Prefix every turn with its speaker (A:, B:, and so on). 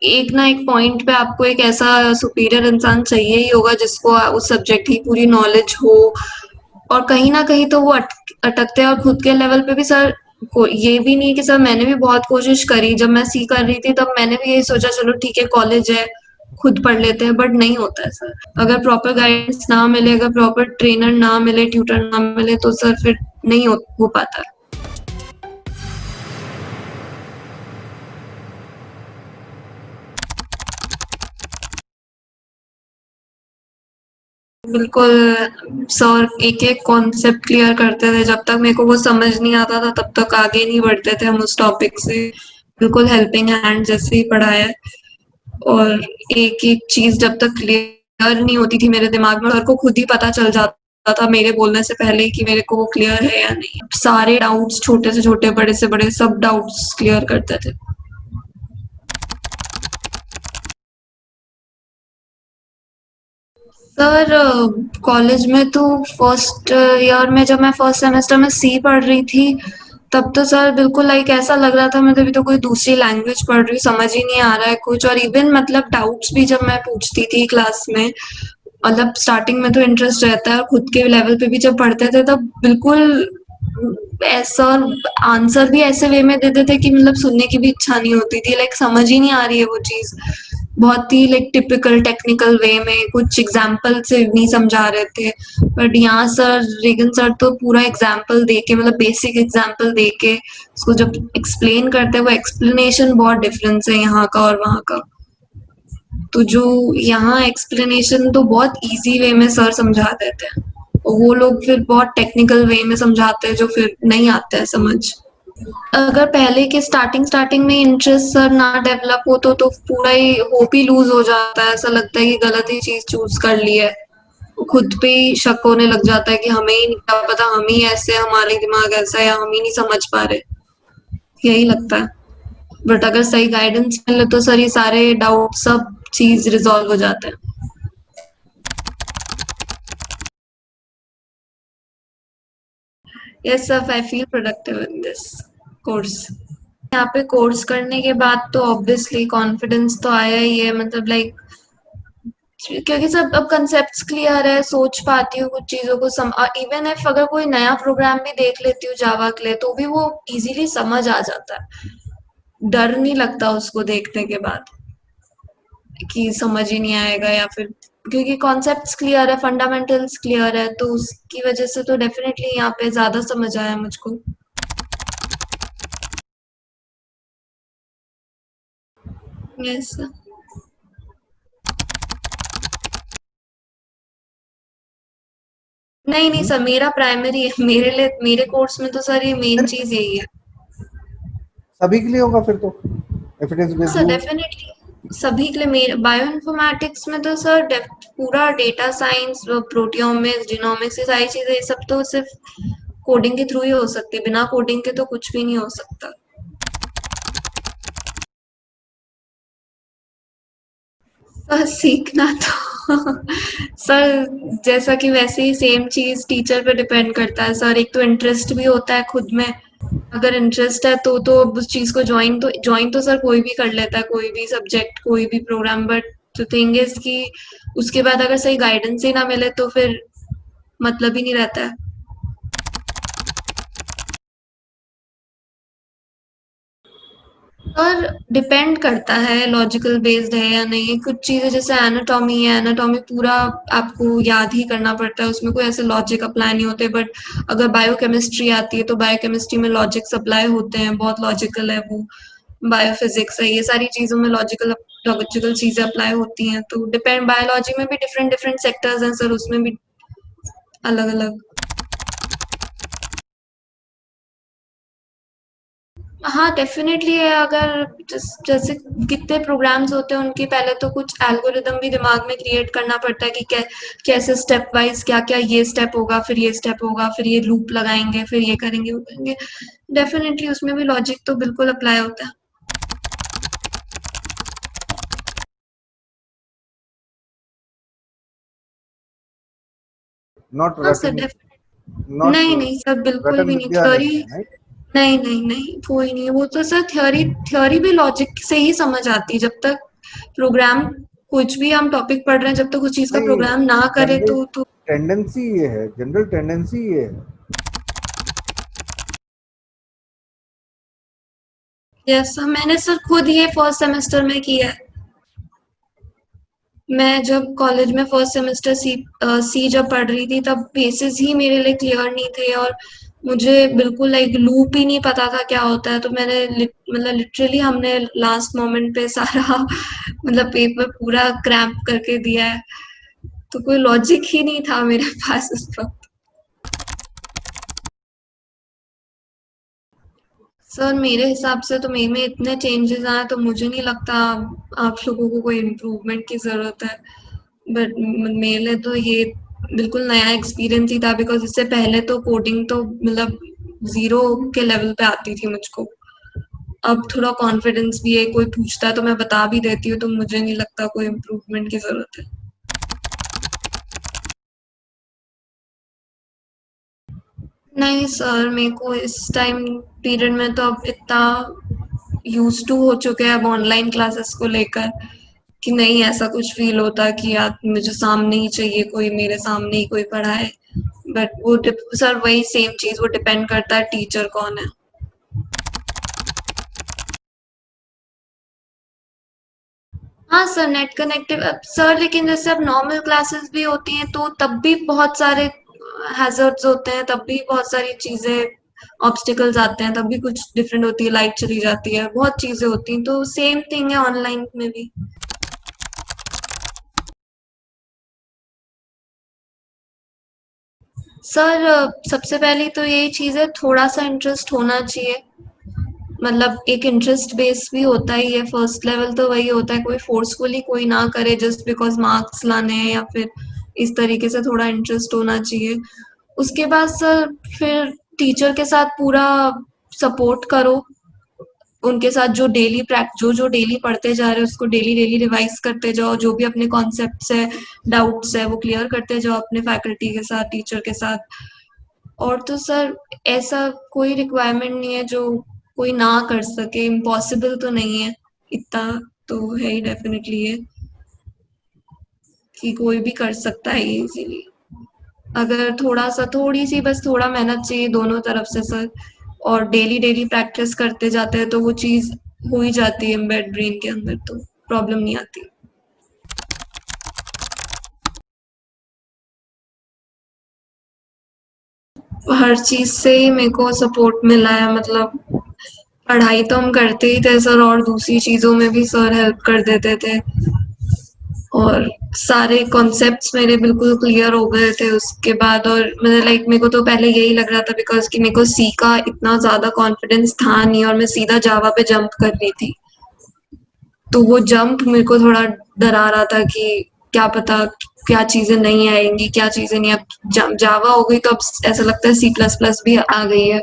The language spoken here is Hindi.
A: एक ना एक पॉइंट पे आपको एक ऐसा सुपीरियर इंसान चाहिए ही होगा जिसको उस सब्जेक्ट की पूरी नॉलेज हो, और कहीं न कहीं तो वो अटकते हैं। और खुद के लेवल पे भी सर को ये भी नहीं कि सर मैंने भी बहुत कोशिश करी, जब मैं सी कर रही थी तब मैंने भी यही सोचा चलो ठीक है कॉलेज है, खुद पढ़ लेते हैं, बट नहीं होता है सर। अगर प्रॉपर गाइडेंस ना मिले, अगर प्रॉपर ट्रेनर ना मिले, ट्यूटर ना मिले तो सर फिर नहीं हो पाता। बिल्कुल, सर एक-एक कॉन्सेप्ट क्लियर करते थे, जब तक मेरे को वो समझ नहीं आता था तब तक आगे नहीं बढ़ते थे हम उस टॉपिक से। बिल्कुल हेल्पिंग हैंड जैसे ही पढ़ाया है। और एक-एक चीज़ जब तक क्लियर नहीं होती थी मेरे दिमाग में, सर को खुद ही पता चल जाता था मेरे बोलने से पहले ही कि मेरे को वो क्लियर है या नहीं। सारे डाउट्स छोटे से छोटे, बड़े से बड़े सब डाउट्स क्लियर करते थे। सर कॉलेज में तो फर्स्ट ईयर में जब मैं फर्स्ट सेमेस्टर में सी पढ़ रही थी, तब तो सर बिल्कुल लाइक ऐसा लग रहा था मैं तभी तो कोई दूसरी लैंग्वेज पढ़ रही हूँ, समझ ही नहीं आ रहा है कुछ। और इवन मतलब डाउट्स भी जब मैं पूछती थी क्लास में, मतलब स्टार्टिंग में तो इंटरेस्ट रहता है और खुद के लेवल पे भी जब पढ़ते थे तब बिल्कुल ऐसा आंसर भी ऐसे वे में देते थे कि मतलब सुनने की भी इच्छा नहीं होती थी, लाइक समझ ही नहीं आ रही है वो चीज़। बहुत ही लाइक टिपिकल टेक्निकल वे में कुछ एग्जाम्पल से नहीं समझा रहे थे। बट यहाँ सर रेगन सर तो पूरा एग्जाम्पल दे के, मतलब बेसिक एग्जाम्पल दे के उसको जब एक्सप्लेन करते हैं, वो एक्सप्लेनेशन बहुत डिफरेंस है यहाँ का और वहाँ का। तो जो यहाँ एक्सप्लेनेशन तो बहुत इजी वे में सर समझा देते हैं, और वो लोग फिर बहुत टेक्निकल वे में समझाते हैं जो फिर नहीं आता है समझ। अगर पहले के स्टार्टिंग स्टार्टिंग में इंटरेस्ट सर ना डेवलप हो तो पूरा ही होप ही लूज हो जाता है, ऐसा लगता है कि गलत ही चीज चूज कर ली है। खुद पे ही शक होने लग जाता है कि हमें ही नहीं क्या पता, हम ही ऐसे, हमारे दिमाग ऐसा है, या हम ही नहीं समझ पा रहे, यही लगता है। बट अगर सही गाइडेंस मिले तो सर ये सारे डाउट सब चीज रिजॉल्व हो जाते हैं। Yes sir, I feel productive in this course. यहाँ पे कोर्स करने के बाद तो ऑब्वियसली कॉन्फिडेंस तो आया ही है, मतलब लाइक क्योंकि सब अब कंसेप्ट्स क्लियर है, सोच पाती हूँ कुछ चीज़ों को इवन इफ अगर कोई नया प्रोग्राम भी देख लेती हूँ जावा के लिए तो भी वो इजीली समझ आ जाता है। डर नहीं लगता उसको देखने के बाद कि समझ ही नहीं आएगा, या फिर क्योंकि कॉन्सेप्ट्स क्लियर है, फंडामेंटल्स क्लियर है, तो उसकी वजह से तो डेफिनेटली यहाँ पे ज़्यादा समझ आया मुझको। यस। नहीं नहीं सर, मेरा प्राइमरी है, मेरे लिए मेरे कोर्स में तो सर ये मेन
B: फिर
A: चीज यही है।
B: सभी के लिए होगा फिर तो, एविडेंस
A: हाँ
B: बेस्ड
A: सर
B: रूल।
A: डेफिनेटली सभी के लिए। मेरे बायो इन्फॉर्मेटिक्स में तो सर पूरा डेटा साइंस, प्रोटियोमिक्स, जीनोमिक्स, ये सारी चीजें, ये सब तो सिर्फ कोडिंग के थ्रू ही हो सकती है, बिना कोडिंग के तो कुछ भी नहीं हो सकता। सर सीखना तो सर जैसा कि वैसे ही सेम चीज टीचर पे डिपेंड करता है सर। एक तो इंटरेस्ट भी होता है खुद में, अगर इंटरेस्ट है तो उस चीज को ज्वाइन तो सर कोई भी कर लेता है, कोई भी सब्जेक्ट, कोई भी program. But the thing is कि उसके बाद अगर सही गाइडेंस ही ना मिले तो फिर मतलब ही नहीं रहता है। और डिपेंड करता है लॉजिकल बेस्ड है या नहीं। कुछ चीज़ें जैसे एनाटॉमी है, एनाटॉमी पूरा आपको याद ही करना पड़ता है, उसमें कोई ऐसे लॉजिक अप्लाई नहीं होते। बट अगर बायोकेमिस्ट्री आती है तो बायोकेमिस्ट्री में लॉजिक्स अप्लाई होते हैं, बहुत लॉजिकल है वो। बायोफिजिक्स है, ये सारी चीज़ों में लॉजिकल लॉजिकल चीज़ें अप्लाई होती हैं। तो डिपेंड, बायोलॉजी में भी डिफरेंट डिफरेंट सेक्टर्स हैं सर, उसमें भी अलग अलग। हाँ डेफिनेटली है। अगर जैसे कितने प्रोग्राम्स होते हैं उनके पहले तो कुछ एल्गोरिदम भी दिमाग में क्रिएट करना पड़ता है कि कैसे स्टेप वाइज क्या क्या ये स्टेप होगा, फिर ये स्टेप होगा, फिर ये लूप लगाएंगे, फिर ये करेंगे वो करेंगे। डेफिनेटली उसमें भी लॉजिक तो बिल्कुल अप्लाई होता है।
B: नॉट
A: हाँ सर
B: रटन,
A: डेफिनेटली।
B: नॉट
A: नहीं नहीं सर, बिल्कुल
B: रटन
A: भी नहीं
B: विद्या
A: थ्योरी।
B: नहीं है, राइट।
A: नहीं नहीं नहीं, कोई नहीं, वो तो सर थ्योरी थ्योरी भी लॉजिक से ही समझ आती है, जब तक प्रोग्राम कुछ भी हम टॉपिक पढ़ रहे हैं, जब तक उस चीज का
B: नहीं,
A: प्रोग्राम ना करे
B: जनरल
A: तो
B: टेंडेंसी ये है, जनरल टेंडेंसी ये है।
A: यस, मैंने सर खुद ये फर्स्ट सेमेस्टर में किया है। मैं जब कॉलेज में फर्स्ट सेमेस्टर सी जब पढ़ रही थी, तब बेसिस ही मेरे लिए क्लियर नहीं थे, और मुझे बिल्कुल लाइक लूप ही नहीं पता था क्या होता है। तो मैंने मतलब लिटरली हमने लास्ट मोमेंट पे सारा मतलब पेपर पूरा क्रैम्प करके दिया है। तो कोई लॉजिक ही नहीं था मेरे पास उस वक्त। सर मेरे हिसाब से तो मे में इतने चेंजेस आए, तो मुझे नहीं लगता आप लोगों को कोई इम्प्रूवमेंट की ज़रूरत है। बट मेरे लिए तो ये बिल्कुल नया एक्सपीरियंस ही था, बिकॉज इससे पहले तो कोडिंग तो मतलब ज़ीरो के लेवल पे आती थी मुझको। अब थोड़ा कॉन्फिडेंस भी है, कोई पूछता है तो मैं बता भी देती हूँ, तो मुझे नहीं लगता कोई इम्प्रूवमेंट की ज़रूरत है। नहीं सर, मेरे को इस टाइम पीरियड में तो अब इतना यूज़ टू हो चुके हैं अब ऑनलाइन क्लासेस को लेकर, कि नहीं ऐसा कुछ फ़ील होता कि यार मुझे सामने ही चाहिए, कोई मेरे सामने ही कोई पढ़ाए। बट वो सर वही सेम चीज़, वो डिपेंड करता है टीचर कौन है। हाँ सर, नेट कनेक्टिव सर, लेकिन जैसे अब नॉर्मल क्लासेस भी होती हैं तो तब भी बहुत सारे हैजर्ड्स होते हैं, तब भी बहुत सारी चीज़ें ऑब्स्टिकल्स आते हैं, तब भी कुछ डिफरेंट होती है, लाइट चली जाती है, बहुत चीज़ें होती हैं, तो सेम थिंग है ऑनलाइन में भी। सर सबसे पहली तो यही चीज़ है, थोड़ा सा इंटरेस्ट होना चाहिए। मतलब एक इंटरेस्ट बेस भी होता ही है, फर्स्ट लेवल तो वही होता है, कोई फोर्सफुली कोई ना करे जस्ट बिकॉज मार्क्स लाने हैं, या फिर इस तरीके से थोड़ा इंटरेस्ट होना चाहिए। उसके बाद सर फिर टीचर के साथ पूरा सपोर्ट करो, उनके साथ जो डेली जो डेली पढ़ते जा रहे हैं उसको डेली डेली रिवाइज करते जाओ, जो भी अपने कॉन्सेप्ट्स है, डाउट्स है, वो क्लियर करते जाओ अपने फैकल्टी के साथ, टीचर के साथ। और तो सर ऐसा कोई रिक्वायरमेंट नहीं है जो कोई ना कर सके, इम्पॉसिबल तो नहीं है, इतना तो है ही डेफिनेटली ये, कि कोई भी कर सकता है ये इजीली। अगर थोड़ा सा, थोड़ी सी बस थोड़ा मेहनत चाहिए दोनों तरफ से सर, और डेली डेली प्रैक्टिस करते जाते हैं तो वो चीज़ हो ही जाती है एम्बेड ब्रेन के अंदर, तो प्रॉब्लम नहीं आती। हर चीज़ से ही मेरे को सपोर्ट मिला है, मतलब पढ़ाई तो हम करते ही थे सर, और दूसरी चीज़ों में भी सर हेल्प कर देते थे, और सारे कॉन्सेप्ट्स मेरे बिल्कुल क्लियर हो गए थे उसके बाद। और मैंने लाइक मेरे को तो पहले यही लग रहा था, बिकॉज कि मेरे को सी का इतना ज़्यादा कॉन्फिडेंस था नहीं, और मैं सीधा जावा पे जंप कर रही थी, तो वो जंप मेरे को थोड़ा डरा रहा था कि क्या पता क्या चीज़ें नहीं आएंगी, क्या चीज़ें नहीं। अब जावा हो गई तो अब ऐसा लगता है सी प्लस प्लस भी आ गई है।